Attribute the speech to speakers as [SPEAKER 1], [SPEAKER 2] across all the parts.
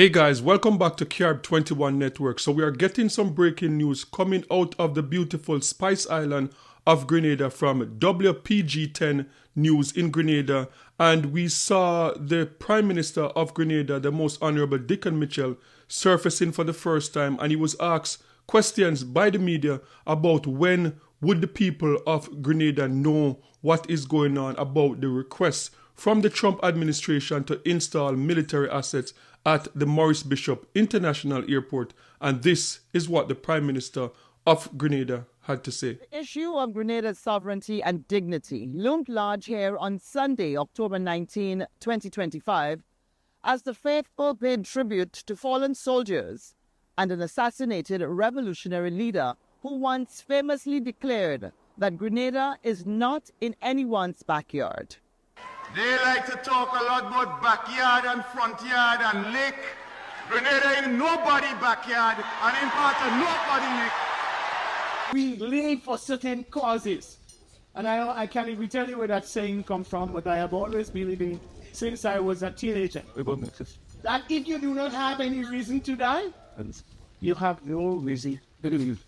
[SPEAKER 1] Hey guys, welcome back to Carib 21 Network. So we are getting some breaking news coming out of the beautiful Spice Island of Grenada from WPG10 News in Grenada. And we saw the Prime Minister of Grenada, the Most Honorable Dickon Mitchell, surfacing for the first time. And he was asked questions by the media about when would the people of Grenada know what is going on about the request from the Trump administration to install military assets at the Maurice Bishop International Airport. And this is what the Prime Minister of Grenada had to say.
[SPEAKER 2] The issue of Grenada's sovereignty and dignity loomed large here on Sunday, October 19, 2025, as the faithful paid tribute to fallen soldiers and an assassinated revolutionary leader who once famously declared that Grenada is not in anyone's backyard.
[SPEAKER 3] They like to talk a lot about backyard and front yard and lake. Grenada ain't nobody backyard and in part of nobody lake.
[SPEAKER 4] We live for certain causes. And I can't even tell you where that saying comes from, but I have always believed since I was a teenager. That if you do not have any reason to die, you have no reason to live.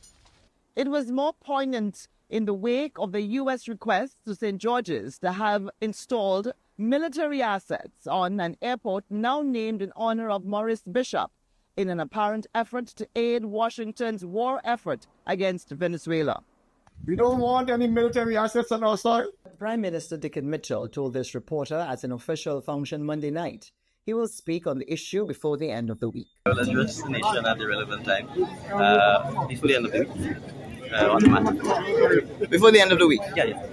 [SPEAKER 2] It was more poignant in the wake of the U.S. request to St. George's to have installed military assets on an airport now named in honor of Maurice Bishop in an apparent effort to aid Washington's war effort against Venezuela.
[SPEAKER 4] We don't want any military assets on our soil.
[SPEAKER 2] Prime Minister Dickon Mitchell told this reporter at an official function Monday night. He will speak on the issue before the end of the week.
[SPEAKER 5] Well, address the nation at the relevant time before the end of the week. On the matter. Before the end of the week. Yeah.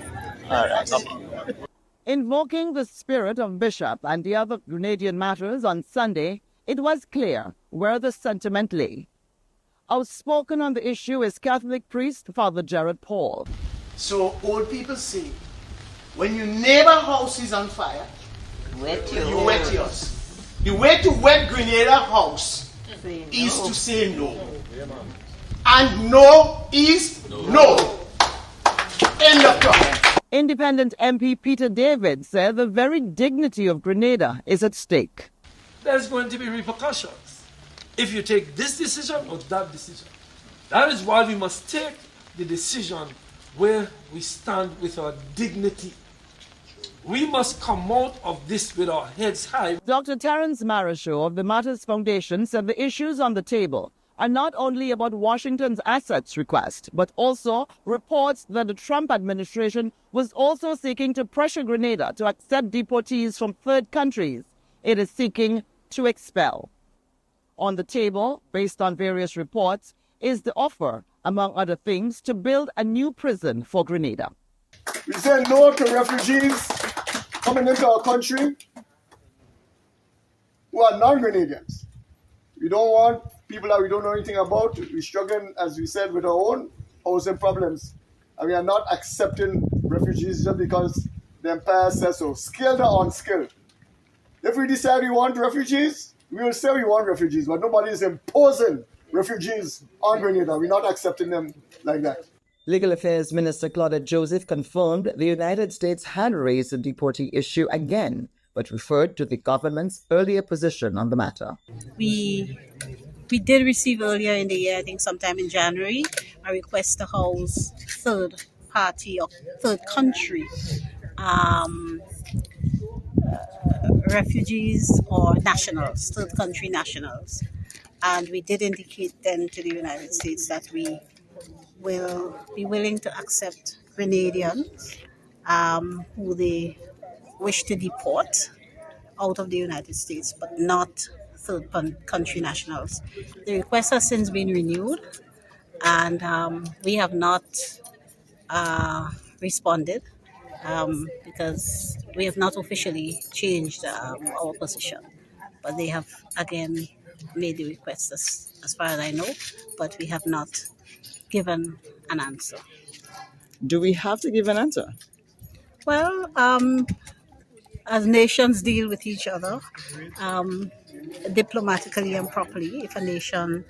[SPEAKER 5] All right. Okay.
[SPEAKER 2] Invoking the spirit of Bishop and the other Grenadian matters on Sunday, it was clear where the sentiment lay. Outspoken on the issue is Catholic priest Father Jared Paul.
[SPEAKER 6] So old people say, when your neighbor house is on fire, you wet yours. The way to wet Grenada house is to say no. And no is no. End of comment.
[SPEAKER 2] Independent MP Peter David said the very dignity of Grenada is at stake.
[SPEAKER 7] There's going to be repercussions if you take this decision or that decision. That is why we must take the decision where we stand with our dignity. We must come out of this with our heads high.
[SPEAKER 2] Dr. Terence Marasho of the Matters Foundation said the issues on the table are not only about Washington's assets request, but also reports that the Trump administration was also seeking to pressure Grenada to accept deportees from third countries it is seeking to expel. On the table, based on various reports, is the offer, among other things, to build a new prison for Grenada.
[SPEAKER 8] We say no to refugees coming into our country who are non-Grenadians. We don't want people that we don't know anything about. We're struggling, as we said, with our own housing problems. And we are not accepting refugees just because the empire says so, skilled or unskilled. If we decide we want refugees, we will say we want refugees, but nobody is imposing refugees on Grenada. We're not accepting them like that.
[SPEAKER 2] Legal Affairs Minister Claudette Joseph confirmed the United States had raised the deportee issue again, but referred to the government's earlier position on the matter.
[SPEAKER 9] We did receive earlier in the year, I think sometime in January, a request to house third party or third country refugees or nationals, third country nationals. And we did indicate then to the United States that we will be willing to accept Grenadians who they wish to deport out of the United States, but not third country nationals. The request has since been renewed, and we have not responded because we have not officially changed our position. But they have again made the request as far as I know, but we have not given an answer.
[SPEAKER 2] Do we have to give an answer?
[SPEAKER 9] Well, as nations deal with each other, diplomatically and properly, if a nation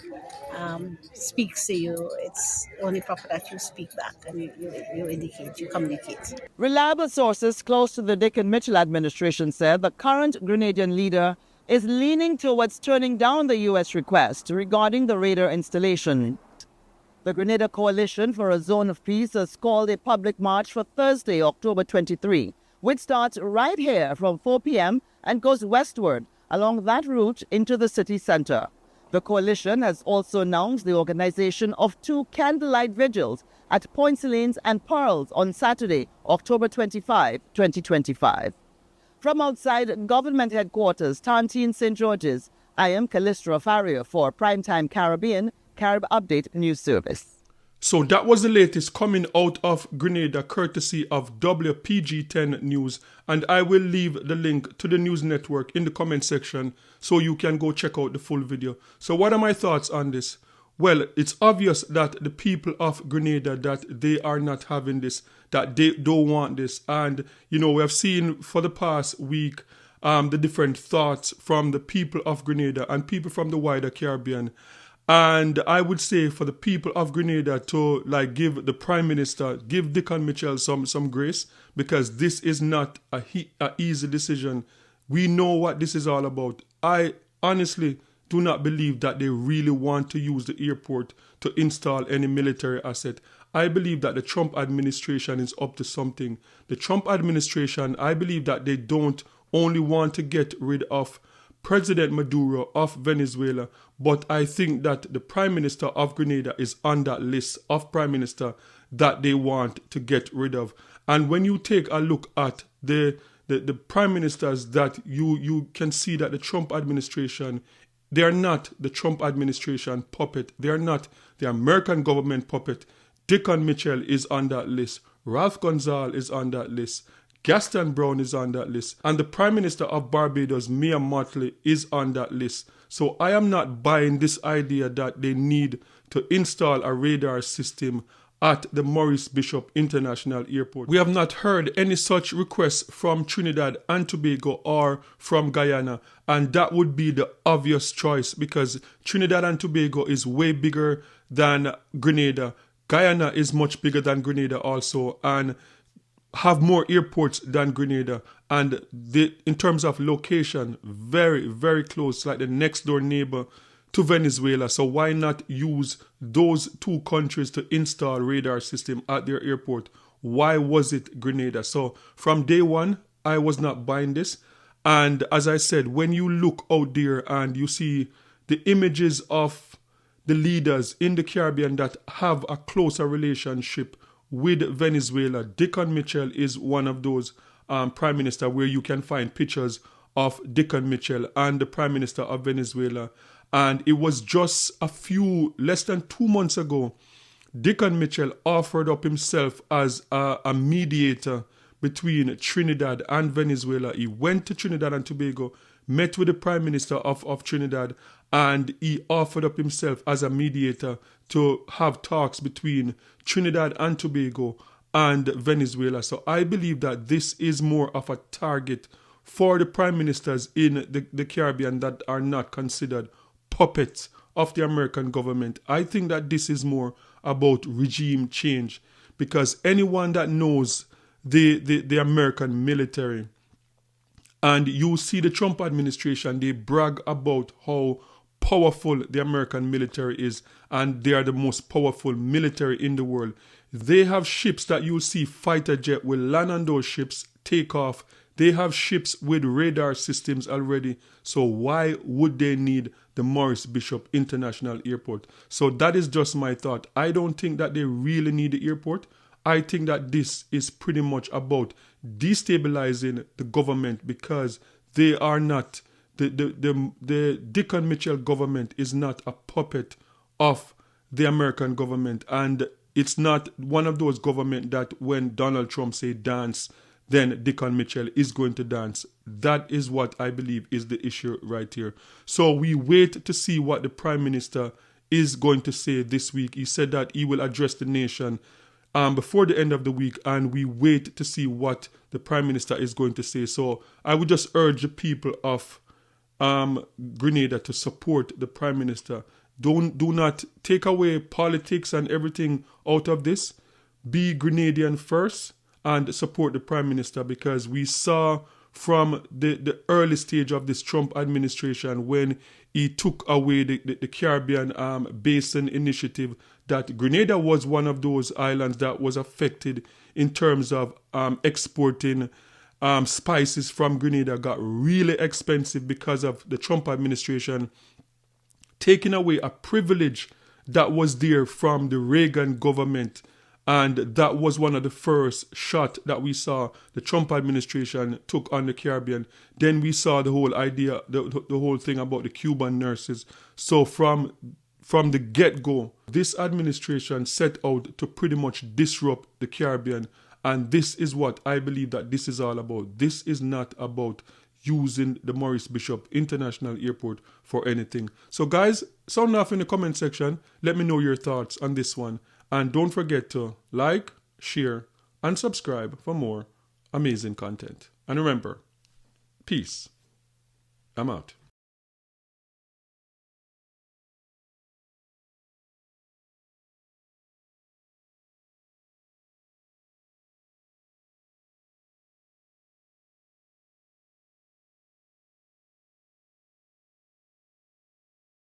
[SPEAKER 9] speaks to you, it's only proper that you speak back and you indicate, you communicate.
[SPEAKER 2] Reliable sources close to the Dickon Mitchell administration said the current Grenadian leader is leaning towards turning down the U.S. request regarding the radar installation. The Grenada Coalition for a Zone of Peace has called a public march for Thursday, October 23, which starts right here from 4 p.m. and goes westward along that route into the city center. The coalition has also announced the organization of 2 candlelight vigils at Point Lanes and Pearls on Saturday, October 25, 2025. From outside government headquarters, Tantine St. George's, I am Callistra Farrier for Primetime Caribbean, Carib Update News Service.
[SPEAKER 1] So that was the latest coming out of Grenada, courtesy of WPG10 News. And I will leave the link to the news network in the comment section so you can go check out the full video. So what are my thoughts on this? Well, it's obvious that the people of Grenada, that they are not having this, that they don't want this. And, you know, we have seen for the past week the different thoughts from the people of Grenada and people from the wider Caribbean. And I would say for the people of Grenada to give the Prime Minister, give Dickon Mitchell some grace, because this is not a easy decision. We know what this is all about. I honestly do not believe that they really want to use the airport to install any military asset. I believe that the Trump administration is up to something. The Trump administration, I believe that they don't only want to get rid of President Maduro of Venezuela, but I think that the Prime Minister of Grenada is on that list of Prime Minister that they want to get rid of. And when you take a look at the Prime Ministers that you can see that the Trump administration, they are not the Trump administration puppet. They are not the American government puppet. Dickon Mitchell is on that list. Ralph Gonzalez is on that list. Gaston Brown is on that list. And the Prime Minister of Barbados, Mia Mottley, is on that list. So I am not buying this idea that they need to install a radar system at the Maurice Bishop International Airport. We have not heard any such requests from Trinidad and Tobago or from Guyana. And that would be the obvious choice, because Trinidad and Tobago is way bigger than Grenada. Guyana is much bigger than Grenada also, and have more airports than Grenada, and in terms of location, very, very close, like the next door neighbor to Venezuela. So why not use those 2 countries to install radar system at their airport? Why was it Grenada? So from day one, I was not buying this. And as I said, when you look out there and you see the images of the leaders in the Caribbean that have a closer relationship with Venezuela, Dickon Mitchell is one of those prime minister where you can find pictures of Dickon Mitchell and the Prime Minister of Venezuela. And it was just less than 2 months ago, Dickon Mitchell offered up himself as a mediator between Trinidad and Venezuela. He went to Trinidad and Tobago, met with the Prime Minister of Trinidad, and he offered up himself as a mediator to have talks between Trinidad and Tobago and Venezuela. So I believe that this is more of a target for the prime ministers in the Caribbean that are not considered puppets of the American government. I think that this is more about regime change, because anyone that knows the American military, and you see the Trump administration, they brag about how powerful the American military is, and they are the most powerful military in the world. They have ships that you'll see fighter jet will land on those ships, take off. They have ships with radar systems already. So why would they need the Maurice Bishop International Airport? So that is just my thought. I don't think that they really need the airport. I think that this is pretty much about destabilizing the government, because they are not, the Dickon Mitchell government is not a puppet of the American government, and it's not one of those government that when Donald Trump say dance, then Dickon Mitchell is going to dance. That is what I believe is the issue right here. So we wait to see what the Prime Minister is going to say this week. He said that he will address the nation before the end of the week, and we wait to see what the Prime Minister is going to say. So I would just urge the people of Grenada to support the Prime Minister. Do not take away politics and everything out of this. Be Grenadian first and support the Prime Minister, because we saw from the early stage of this Trump administration when he took away the Caribbean Basin Initiative, that Grenada was one of those islands that was affected in terms of exporting spices from Grenada got really expensive because of the Trump administration taking away a privilege that was there from the Reagan government. And that was one of the first shot that we saw the Trump administration took on the Caribbean. Then we saw the whole idea, the whole thing about the Cuban nurses. So from the get-go, this administration set out to pretty much disrupt the Caribbean. And this is what I believe that this is all about. This is not about using the Maurice Bishop International Airport for anything. So guys, sound off in the comment section. Let me know your thoughts on this one. And don't forget to like, share, and subscribe for more amazing content. And remember, peace. I'm out.